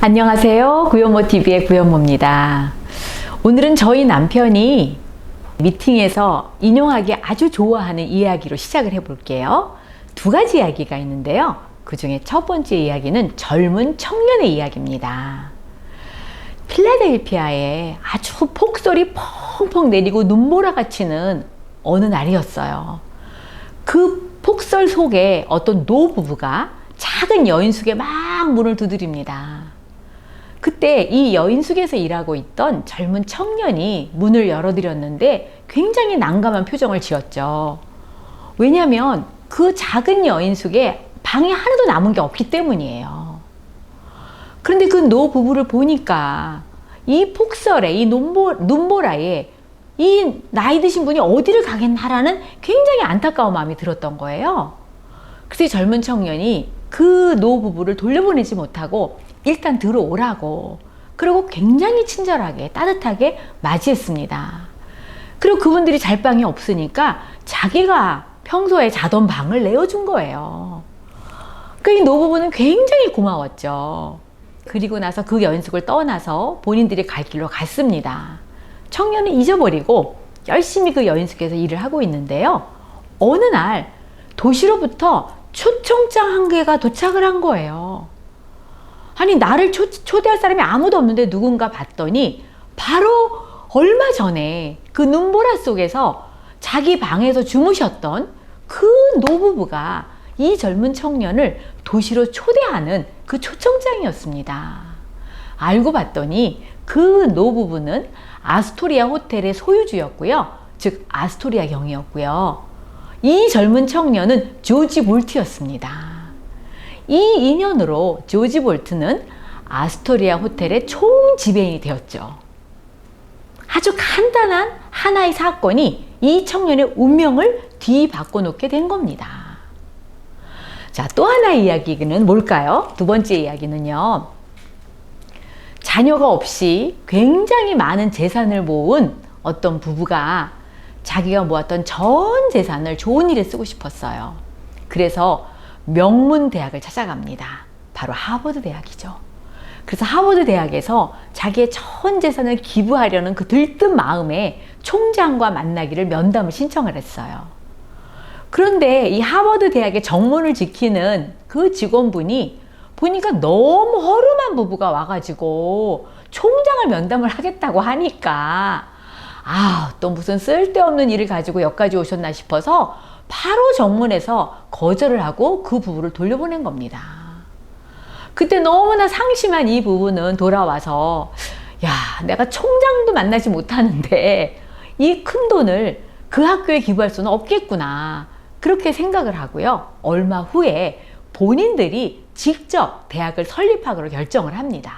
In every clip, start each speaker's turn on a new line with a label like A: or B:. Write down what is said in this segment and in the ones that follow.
A: 안녕하세요. 구현모TV의 구현모입니다. 오늘은 저희 남편이 미팅에서 인용하기 아주 좋아하는 이야기로 시작을 해볼게요. 두 가지 이야기가 있는데요. 그 중에 첫 번째 이야기는 젊은 청년의 이야기입니다. 필라델피아에 아주 폭설이 펑펑 내리고 눈보라가 치는 어느 날이었어요. 그 폭설 속에 어떤 노부부가 작은 여인숙에 막 문을 두드립니다. 그때 이 여인숙에서 일하고 있던 젊은 청년이 문을 열어드렸는데 굉장히 난감한 표정을 지었죠. 왜냐하면 그 작은 여인숙에 방이 하나도 남은 게 없기 때문이에요. 그런데 그 노부부를 보니까 이 폭설에, 이 눈보라에 이 나이 드신 분이 어디를 가겠나라는 굉장히 안타까운 마음이 들었던 거예요. 그래서 이 젊은 청년이 그 노부부를 돌려보내지 못하고 일단 들어오라고, 그리고 굉장히 친절하게 따뜻하게 맞이했습니다. 그리고 그분들이 잘 방이 없으니까 자기가 평소에 자던 방을 내어준 거예요. 그 이 노부부는 굉장히 고마웠죠. 그리고 나서 그 여인숙을 떠나서 본인들이 갈 길로 갔습니다. 청년은 잊어버리고 열심히 그 여인숙에서 일을 하고 있는데요. 어느 날 도시로부터 초청장 한 개가 도착을 한 거예요. 아니, 나를 초대할 사람이 아무도 없는데 누군가 봤더니 바로 얼마 전에 그 눈보라 속에서 자기 방에서 주무셨던 그 노부부가 이 젊은 청년을 도시로 초대하는 그 초청장이었습니다. 알고 봤더니 그 노부부는 아스토리아 호텔의 소유주였고요. 즉 아스토리아 경이었고요. 이 젊은 청년은 조지 볼트였습니다. 이 인연으로 조지 볼트는 아스토리아 호텔의 총지배인이 되었죠. 아주 간단한 하나의 사건이 이 청년의 운명을 뒤바꿔 놓게 된 겁니다. 자, 또 하나의 이야기는 뭘까요? 두 번째 이야기는요. 자녀가 없이 굉장히 많은 재산을 모은 어떤 부부가 자기가 모았던 전 재산을 좋은 일에 쓰고 싶었어요. 그래서 명문 대학을 찾아갑니다. 바로 하버드 대학이죠. 그래서 하버드 대학에서 자기의 전 재산을 기부하려는 그 들뜬 마음에 총장과 만나기를 면담을 신청을 했어요. 그런데 이 하버드 대학의 정문을 지키는 그 직원분이 보니까 너무 허름한 부부가 와가지고 총장을 면담을 하겠다고 하니까 또 무슨 쓸데없는 일을 가지고 여기까지 오셨나 싶어서 바로 정문에서 거절을 하고 그 부부를 돌려보낸 겁니다. 그때 너무나 상심한 이 부부는 돌아와서 내가 총장도 만나지 못하는데 이 큰 돈을 그 학교에 기부할 수는 없겠구나, 그렇게 생각을 하고요. 얼마 후에 본인들이 직접 대학을 설립하기로 결정을 합니다.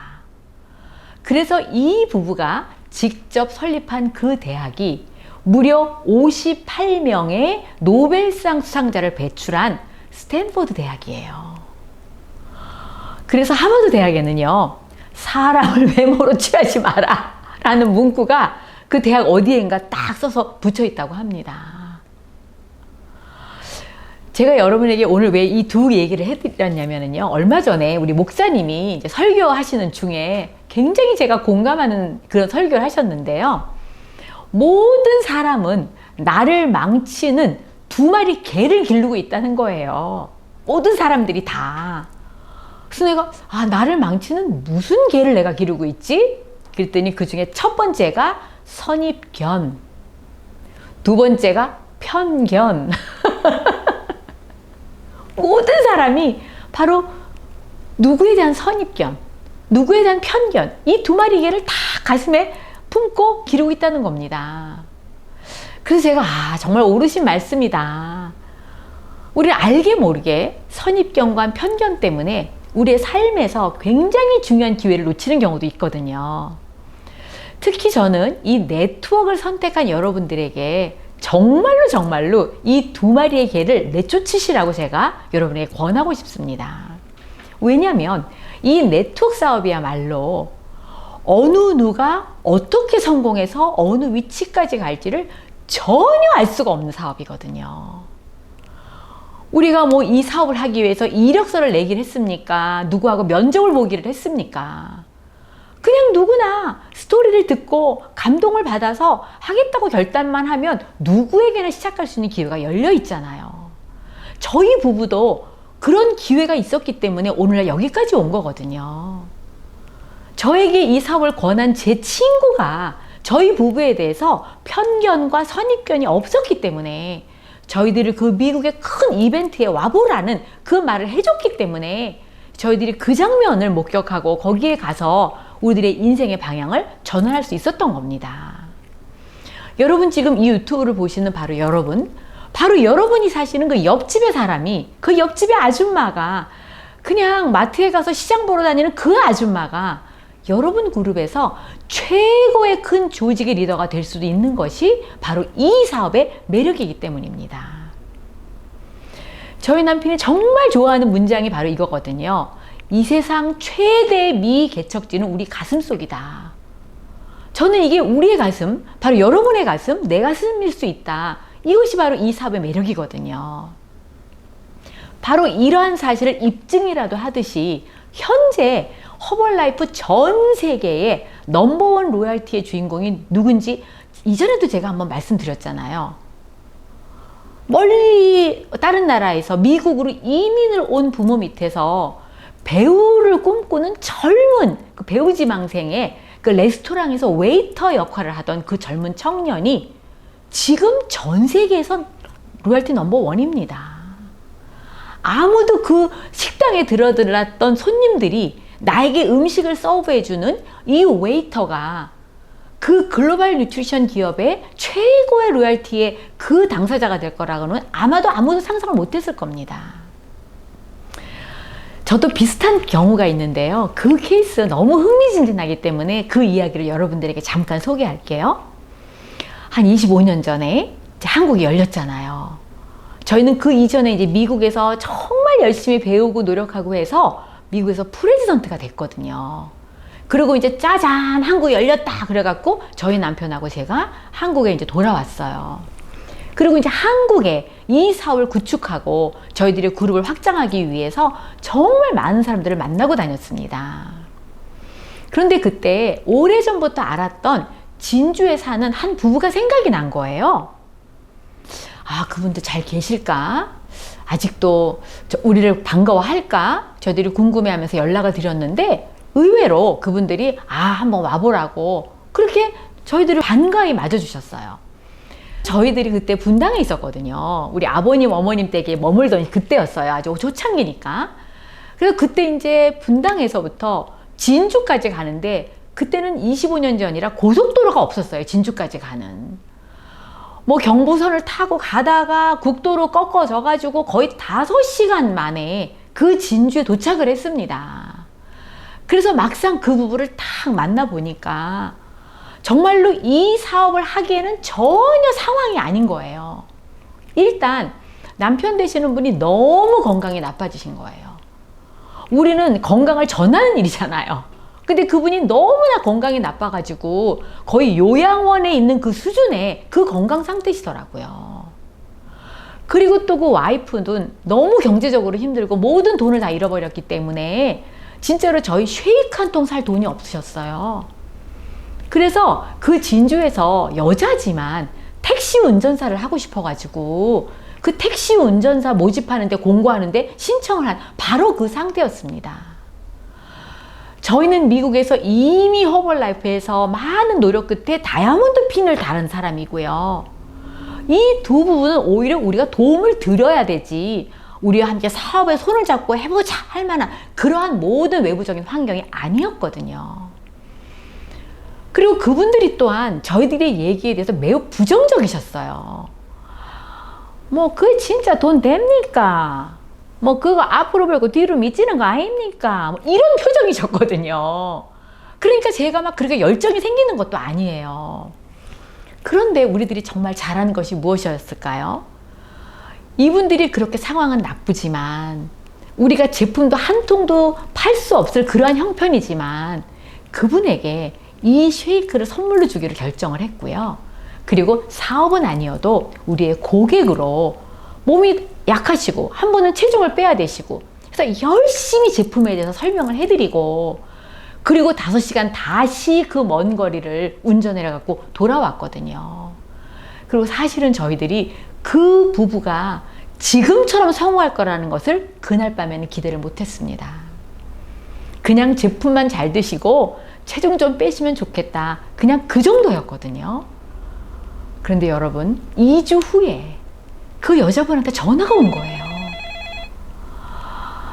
A: 그래서 이 부부가 직접 설립한 그 대학이 무려 58명의 노벨상 수상자를 배출한 스탠포드 대학이에요. 그래서 하버드 대학에는요, 사람을 외모로 취하지 마라 라는 문구가 그 대학 어디엔가 딱 써서 붙여 있다고 합니다. 제가 여러분에게 오늘 왜 이 두 얘기를 해드렸냐면요, 얼마 전에 우리 목사님이 이제 설교하시는 중에 굉장히 제가 공감하는 그런 설교를 하셨는데요. 모든 사람은 나를 망치는 두 마리 개를 기르고 있다는 거예요. 모든 사람들이 다. 그래서 내가 나를 망치는 무슨 개를 내가 기르고 있지? 그랬더니 그 중에 첫 번째가 선입견, 두 번째가 편견. 모든 사람이 바로 누구에 대한 선입견, 누구에 대한 편견, 이 두 마리 개를 다 가슴에 품고 기르고 있다는 겁니다. 그래서 제가 정말 옳으신 말씀이다. 우리는 알게 모르게 선입견과 편견 때문에 우리의 삶에서 굉장히 중요한 기회를 놓치는 경우도 있거든요. 특히 저는 이 네트워크를 선택한 여러분들에게 정말로 이 두 마리의 개를 내쫓으시라고 제가 여러분에게 권하고 싶습니다. 왜냐하면 이 네트워크 사업이야말로 어느 누가 어떻게 성공해서 어느 위치까지 갈지를 전혀 알 수가 없는 사업이거든요. 우리가 뭐 이 사업을 하기 위해서 이력서를 내긴 했습니까? 누구하고 면접을 보기를 했습니까? 그냥 누구나 스토리를 듣고 감동을 받아서 하겠다고 결단만 하면 누구에게나 시작할 수 있는 기회가 열려 있잖아요. 저희 부부도 그런 기회가 있었기 때문에 오늘날 여기까지 온 거거든요. 저에게 이 사업을 권한 제 친구가 저희 부부에 대해서 편견과 선입견이 없었기 때문에 저희들을 그 미국의 큰 이벤트에 와보라는 그 말을 해줬기 때문에 저희들이 그 장면을 목격하고 거기에 가서 우리들의 인생의 방향을 전환할 수 있었던 겁니다. 여러분 지금 이 유튜브를 보시는 바로 여러분이 사시는 그 옆집의 사람이, 그 옆집의 아줌마가, 그냥 마트에 가서 시장 보러 다니는 그 아줌마가 여러분 그룹에서 최고의 큰 조직의 리더가 될 수도 있는 것이 바로 이 사업의 매력이기 때문입니다. 저희 남편이 정말 좋아하는 문장이 바로 이거거든요. 이 세상 최대의 미개척지는 우리 가슴속이다. 저는 이게 우리의 가슴, 바로 여러분의 가슴, 내 가슴일 수 있다. 이것이 바로 이 사업의 매력이거든요. 바로 이러한 사실을 입증이라도 하듯이 현재 허벌라이프 전 세계의 넘버원 로얄티의 주인공이 누군지 이전에도 제가 한번 말씀드렸잖아요. 멀리 다른 나라에서 미국으로 이민을 온 부모 밑에서 배우를 꿈꾸는 젊은 그 배우 지망생의 그 레스토랑에서 웨이터 역할을 하던 그 젊은 청년이 지금 전 세계에서 로얄티 넘버원입니다. 아무도 그 식당에 들어들었던 손님들이 나에게 음식을 서브해주는 이 웨이터가 그 글로벌 뉴트리션 기업의 최고의 로얄티의 그 당사자가 될 거라고는 아마도 아무도 상상을 못했을 겁니다. 저도 비슷한 경우가 있는데요. 그 케이스 너무 흥미진진하기 때문에 그 이야기를 여러분들에게 잠깐 소개할게요. 한 25년 전에 이제 한국이 열렸잖아요. 저희는 그 이전에 이제 미국에서 정말 열심히 배우고 노력하고 해서 미국에서 프레지던트가 됐거든요. 그리고 이제 짜잔 한국이 열렸다 그래갖고 저희 남편하고 제가 한국에 이제 돌아왔어요. 그리고 이제 한국에 이 사업을 구축하고 저희들의 그룹을 확장하기 위해서 정말 많은 사람들을 만나고 다녔습니다. 그런데 그때 오래전부터 알았던 진주에 사는 한 부부가 생각이 난 거예요. 아, 그분들 잘 계실까? 아직도 우리를 반가워할까? 저희들이 궁금해하면서 연락을 드렸는데 의외로 그분들이 한번 와보라고 그렇게 저희들을 반가이 맞아주셨어요. 저희들이 그때 분당에 있었거든요. 우리 아버님, 어머님 댁에 머물던 그때였어요. 아주 초창기니까. 그래서 그때 이제 분당에서부터 진주까지 가는데 그때는 25년 전이라 고속도로가 없었어요. 진주까지 가는. 뭐 경부선을 타고 가다가 국도로 꺾어져 가지고 거의 5시간 만에 그 진주에 도착을 했습니다. 그래서 막상 그 부부를 딱 만나보니까 정말로 이 사업을 하기에는 전혀 상황이 아닌 거예요. 일단 남편 되시는 분이 너무 건강이 나빠지신 거예요. 우리는 건강을 전하는 일이잖아요. 근데 그분이 너무나 건강이 나빠가지고 거의 요양원에 있는 그 수준의 그 건강 상태시더라고요. 그리고 또 그 와이프는 너무 경제적으로 힘들고 모든 돈을 다 잃어버렸기 때문에 진짜로 저희 쉐이크 한 통 살 돈이 없으셨어요. 그래서 그 진주에서 여자지만 택시 운전사를 하고 싶어가지고 그 택시 운전사 모집하는데 공고하는데 신청을 한 바로 그 상태였습니다. 저희는 미국에서 이미 허벌라이프에서 많은 노력 끝에 다이아몬드 핀을 달은 사람이고요. 이 두 부분은 오히려 우리가 도움을 드려야 되지 우리와 함께 사업에 손을 잡고 해보자 할 만한 그러한 모든 외부적인 환경이 아니었거든요. 그리고 그분들이 또한 저희들의 얘기에 대해서 매우 부정적이셨어요. 뭐 그게 진짜 돈 됩니까? 뭐 그거 앞으로 벌고 뒤로 미치는 거 아닙니까? 뭐 이런 표정이셨거든요. 그러니까 제가 막 그렇게 열정이 생기는 것도 아니에요. 그런데 우리들이 정말 잘하는 것이 무엇이었을까요? 이분들이 그렇게 상황은 나쁘지만 우리가 제품도 한 통도 팔 수 없을 그러한 형편이지만 그분에게 이 쉐이크를 선물로 주기로 결정을 했고요. 그리고 사업은 아니어도 우리의 고객으로 몸이 약하시고 한 분은 체중을 빼야 되시고, 그래서 열심히 제품에 대해서 설명을 해드리고, 그리고 5시간 다시 그 먼 거리를 운전해 갖고 돌아왔거든요. 그리고 사실은 저희들이 그 부부가 지금처럼 성공할 거라는 것을 그날 밤에는 기대를 못했습니다. 그냥 제품만 잘 드시고 체중 좀 빼시면 좋겠다, 그냥 그 정도였거든요. 그런데 여러분, 2주 후에 그 여자분한테 전화가 온 거예요.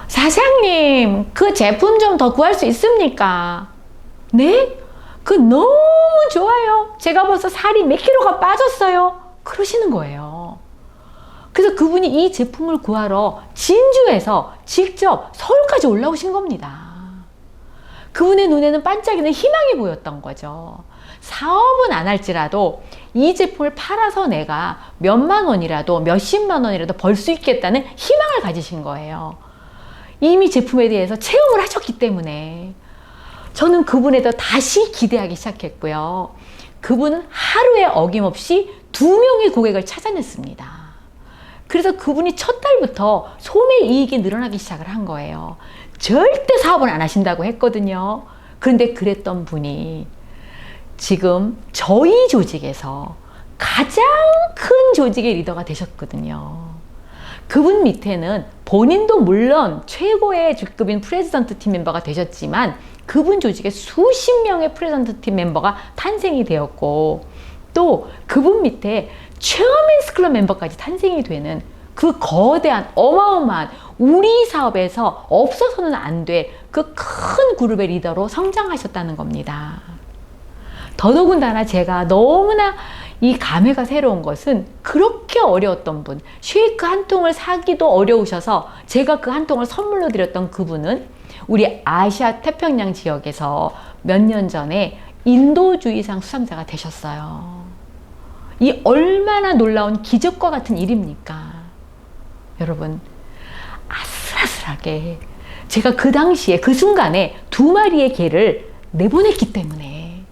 A: 사장님, 그 제품 좀 더 구할 수 있습니까? 네? 그 너무 좋아요. 제가 벌써 살이 몇 킬로가 빠졌어요. 그러시는 거예요. 그래서 그분이 이 제품을 구하러 진주에서 직접 서울까지 올라오신 겁니다. 그분의 눈에는 반짝이는 희망이 보였던 거죠. 사업은 안 할지라도 이 제품을 팔아서 내가 몇만 원이라도, 몇십만 원이라도 벌 수 있겠다는 희망을 가지신 거예요. 이미 제품에 대해서 체험을 하셨기 때문에 저는 그분에 더 다시 기대하기 시작했고요. 그분은 하루에 어김없이 2명의 고객을 찾아냈습니다. 그래서 그분이 첫 달부터 소매 이익이 늘어나기 시작을 한 거예요. 절대 사업을 안 하신다고 했거든요. 그런데 그랬던 분이 지금 저희 조직에서 가장 큰 조직의 리더가 되셨거든요. 그분 밑에는 본인도 물론 최고의 직급인 프레지던트 팀 멤버가 되셨지만 그분 조직에 수십 명의 프레지던트 팀 멤버가 탄생이 되었고, 또 그분 밑에 체어맨스 클럽 멤버까지 탄생이 되는 그 거대한 어마어마한 우리 사업에서 없어서는 안 될 그 큰 그룹의 리더로 성장하셨다는 겁니다. 더더군다나 제가 너무나 이 감회가 새로운 것은, 그렇게 어려웠던 분, 쉐이크 한 통을 사기도 어려우셔서 제가 그 한 통을 선물로 드렸던 그분은 우리 아시아 태평양 지역에서 몇 년 전에 인도주의상 수상자가 되셨어요. 이 얼마나 놀라운 기적과 같은 일입니까? 여러분, 아슬아슬하게 제가 그 당시에 그 순간에 2마리의 개를 내보냈기 때문에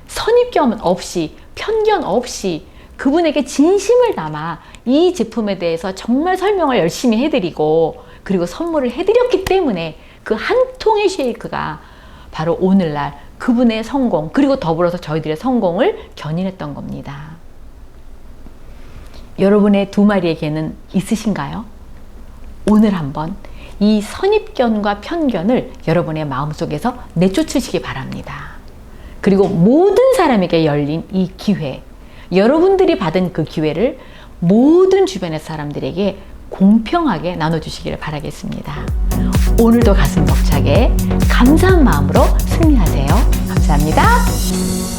A: 선입견 없이, 편견 없이 그분에게 진심을 담아 이 제품에 대해서 정말 설명을 열심히 해드리고, 그리고 선물을 해드렸기 때문에 그 한 통의 쉐이크가 바로 오늘날 그분의 성공, 그리고 더불어서 저희들의 성공을 견인했던 겁니다. 여러분의 2마리의 개는 있으신가요? 오늘 한번 이 선입견과 편견을 여러분의 마음속에서 내쫓으시기 바랍니다. 그리고 모든 사람에게 열린 이 기회, 여러분들이 받은 그 기회를 모든 주변의 사람들에게 공평하게 나눠주시기를 바라겠습니다. 오늘도 가슴 벅차게 감사한 마음으로 승리하세요. 감사합니다.